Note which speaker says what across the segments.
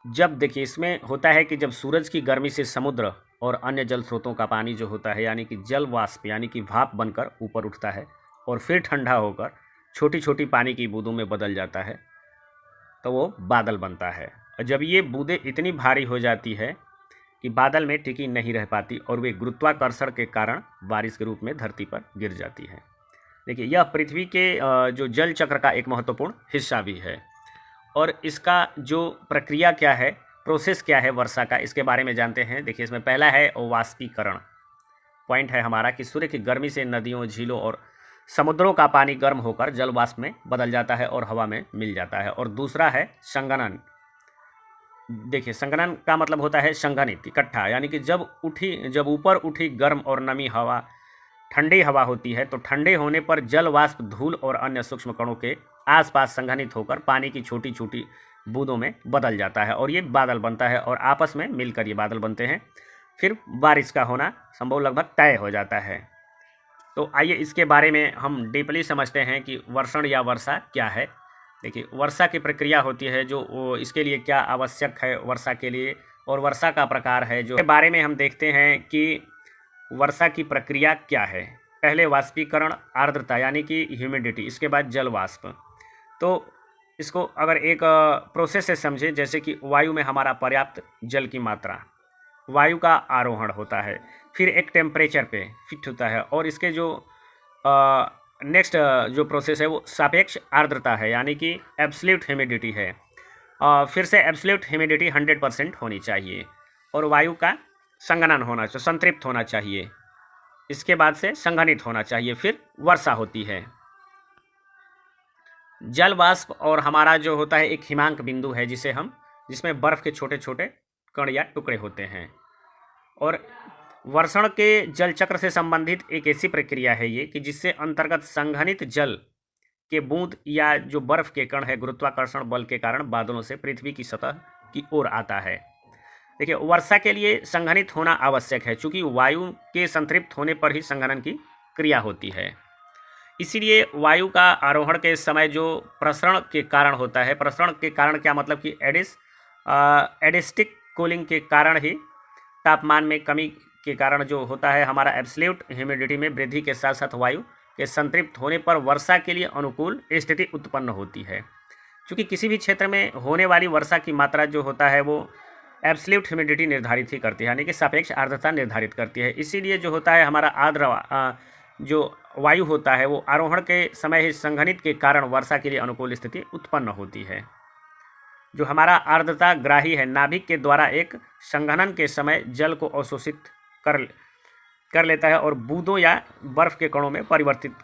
Speaker 1: जब देखिए इसमें होता है कि जब सूरज की गर्मी से समुद्र और अन्य जल स्रोतों का पानी जो होता है यानी कि जल वाष्प यानी कि भाप बनकर ऊपर उठता है और फिर ठंडा होकर छोटी छोटी पानी की बूंदों में बदल जाता है, तो वो बादल बनता है। और जब ये बूंदें इतनी भारी हो जाती है कि बादल में टिकी नहीं रह पाती और वे गुरुत्वाकर्षण के कारण बारिश के रूप में धरती पर गिर जाती है। देखिए यह पृथ्वी के जो जल चक्र का एक महत्वपूर्ण हिस्सा भी है। और इसका जो प्रक्रिया क्या है, प्रोसेस क्या है वर्षा का, इसके बारे में जानते हैं। देखिए इसमें पहला है वाष्पीकरण। पॉइंट है हमारा कि सूर्य की गर्मी से नदियों, झीलों और समुद्रों का पानी गर्म होकर जल वाष्प में बदल जाता है और हवा में मिल जाता है। और दूसरा है संघनन। देखिए संघनन का मतलब होता है संघनित, इकट्ठा, यानी कि जब ऊपर उठी गर्म और नमी हवा ठंडी हवा होती है तो ठंडे होने पर जल वाष्प धूल और अन्य सूक्ष्म कणों के आसपास संघनित होकर पानी की छोटी छोटी बूंदों में बदल जाता है और ये बादल बनता है और आपस में मिलकर ये बादल बनते हैं। फिर बारिश का होना संभव लगभग तय हो जाता है। तो आइए इसके बारे में हम डीपली समझते हैं कि वर्षण या वर्षा क्या है। देखिए वर्षा की प्रक्रिया होती है जो इसके लिए क्या आवश्यक है वर्षा के लिए, और वर्षा का प्रकार है जो के बारे में हम देखते हैं कि वर्षा की प्रक्रिया क्या है। पहले वाष्पीकरण, आर्द्रता यानी कि ह्यूमिडिटी, इसके बाद जल वाष्प। तो इसको अगर एक प्रोसेस से समझें, जैसे कि वायु में हमारा पर्याप्त जल की मात्रा, वायु का आरोहण होता है, फिर एक टेम्परेचर पे फिट होता है और इसके जो नेक्स्ट जो प्रोसेस है वो सापेक्ष आर्द्रता है यानी कि एब्सोल्यूट ह्यूमिडिटी है। फिर से एब्सोल्यूट ह्यूमिडिटी 100% होनी चाहिए और वायु का संघनन होना चाहिए, संतृप्त होना चाहिए। इसके बाद से संघनित होना चाहिए, फिर वर्षा होती है। जल वाष्प और हमारा जो होता है एक हिमांक बिंदु है जिसमें बर्फ़ के छोटे छोटे कण या टुकड़े होते हैं। और वर्षण के जल चक्र से संबंधित एक ऐसी प्रक्रिया है ये कि जिससे अंतर्गत संघनित जल के बूंद या जो बर्फ़ के कण है गुरुत्वाकर्षण बल के कारण बादलों से पृथ्वी की सतह की ओर आता है। देखिए वर्षा के लिए संघनित होना आवश्यक है, चूँकि वायु के संतृप्त होने पर ही संघनन की क्रिया होती है। इसीलिए वायु का आरोहण के समय जो प्रसरण के कारण होता है, प्रसरण के कारण क्या मतलब कि एडिस्टिक कूलिंग के कारण ही तापमान में कमी के कारण जो होता है हमारा एब्सोल्यूट ह्यूमिडिटी में वृद्धि के साथ साथ वायु के संतृप्त होने पर वर्षा के लिए अनुकूल स्थिति उत्पन्न होती है। क्योंकि किसी भी क्षेत्र में होने वाली वर्षा की मात्रा जो होता है वो एब्सोल्यूट ह्यूमिडिटी निर्धारित ही करती है, यानी कि सापेक्ष आर्द्रता निर्धारित करती है। इसीलिए जो होता है हमारा आर्द्र जो वायु होता है वो आरोहण के समय ही संघनित के कारण वर्षा के लिए अनुकूल स्थिति उत्पन्न होती है। जो हमारा आर्द्रता ग्राही है नाभिक के द्वारा एक संघनन के समय जल को अवशोषित कर लेता है और बूंदों या बर्फ के कणों में परिवर्तित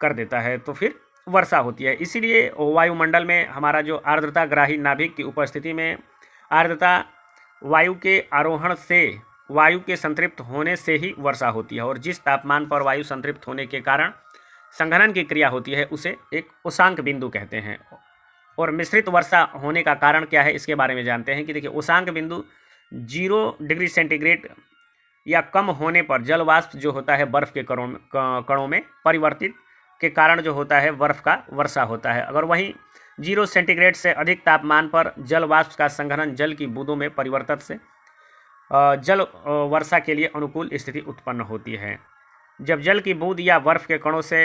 Speaker 1: कर देता है, तो फिर वर्षा होती है। इसीलिए वायुमंडल में हमारा जो आर्द्रता ग्राही नाभिक की उपस्थिति में आर्द्रता वायु के आरोहण से वायु के संतृप्त होने से ही वर्षा होती है। और जिस तापमान पर वायु संतृप्त होने के कारण संघनन की क्रिया होती है उसे एक उषांक बिंदु कहते हैं। और मिश्रित वर्षा होने का कारण क्या है इसके बारे में जानते हैं कि देखिए उषांक बिंदु 0 डिग्री सेंटीग्रेड या कम होने पर जल वाष्प जो होता है बर्फ़ के कणों में परिवर्तित के कारण जो होता है बर्फ़ का वर्षा होता है। अगर वहीं 0 सेंटीग्रेड से अधिक तापमान पर जल वाष्प का संघनन जल की बूंदों में परिवर्तन से जल वर्षा के लिए अनुकूल स्थिति उत्पन्न होती है। जब जल की बूंद या बर्फ़ के कणों से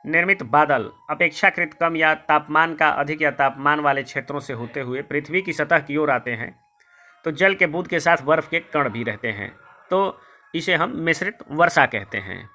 Speaker 1: निर्मित बादल अपेक्षाकृत कम या तापमान का अधिक या तापमान वाले क्षेत्रों से होते हुए पृथ्वी की सतह की ओर आते हैं तो जल के बूंद के साथ बर्फ़ के कण भी रहते हैं, तो इसे हम मिश्रित वर्षा कहते हैं।